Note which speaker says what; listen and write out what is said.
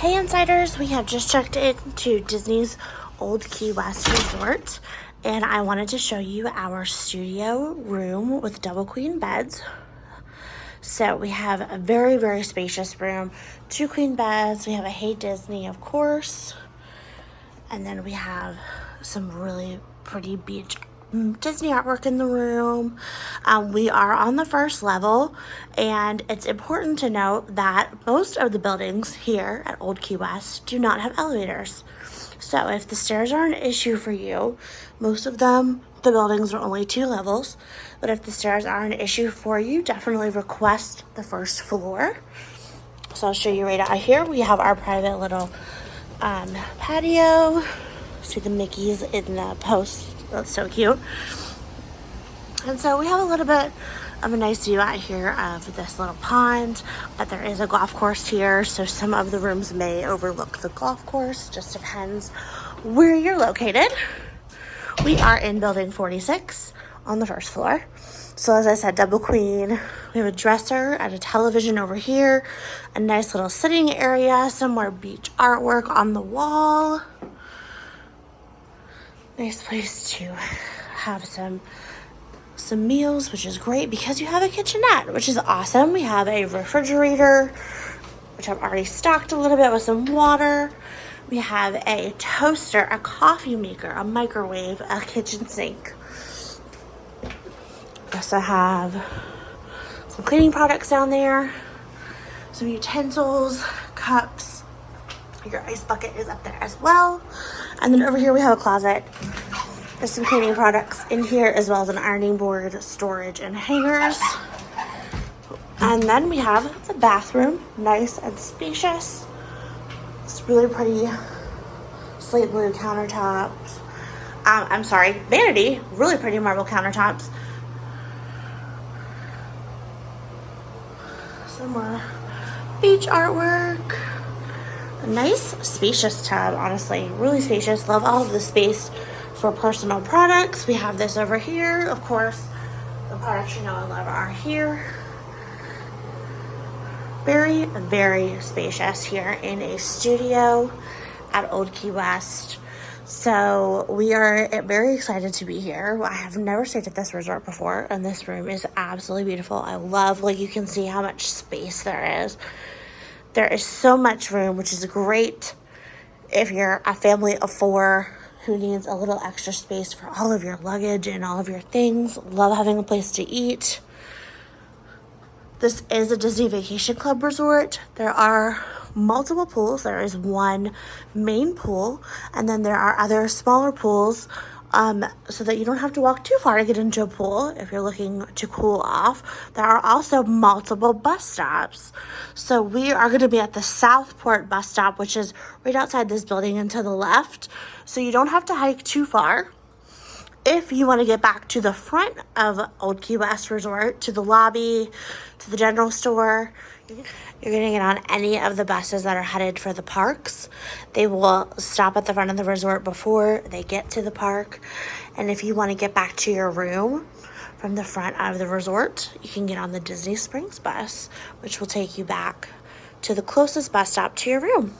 Speaker 1: Hey Insiders, we have just checked into Disney's Old Key West Resort, and I wanted to show you our studio room with double queen beds. So we have a very, very spacious room, 2 queen beds. We have a Hey Disney, of course, and then we have some really pretty beach Disney artwork in the room. We are on the first level, and it's important to note that most of the buildings here at Old Key West do not have elevators. So if the stairs are an issue for you, most of them, the buildings are only 2 levels, but if the stairs are an issue for you, definitely request the first floor. So I'll show you right out here. We have our private little patio. See the Mickeys in the post. That's so cute. And so we have a little bit of a nice view out here of this little pond, but there is a golf course here, so some of the rooms may overlook the golf course. Just depends where you're located. We are in building 46 on the first floor. So as I said, double queen. We have a dresser and a television over here, a nice little sitting area, some more beach artwork on the wall. Nice place to have some meals, which is great because you have a kitchenette, which is awesome. We have a refrigerator, which I've already stocked a little bit with some water. We have a toaster, a coffee maker, a microwave, a kitchen sink. We also have some cleaning products down there, some utensils, cups. Your ice bucket is up there as well. And then over here we have a closet. There's some cleaning products in here, as well as an ironing board, storage, and hangers. And then we have the bathroom, nice and spacious. It's really pretty slate blue countertops. Vanity, really pretty marble countertops. Some more beach artwork. A nice spacious tub, honestly, really spacious. Love all of the space for personal products. We have this over here. Of course, the products you know and love are here. Very, very spacious here in a studio at Old Key West. So we are very excited to be here. I have never stayed at this resort before, and this room is absolutely beautiful. I love, like, you can see how much space there is. There is so much room, which is great if you're a family of 4 who needs a little extra space for all of your luggage and all of your things. Love having a place to eat. This is a Disney Vacation Club resort. There are multiple pools. There is one main pool, and then there are other smaller pools, so that you don't have to walk too far to get into a pool if you're looking to cool off. There are also multiple bus stops. So we are going to be at the Southport bus stop, which is right outside this building and to the left. So you don't have to hike too far. If you want to get back to the front of Old Key West Resort, to the lobby, to the general store, you're going to get on any of the buses that are headed for the parks. They will stop at the front of the resort before they get to the park. And if you want to get back to your room from the front of the resort, you can get on the Disney Springs bus, which will take you back to the closest bus stop to your room.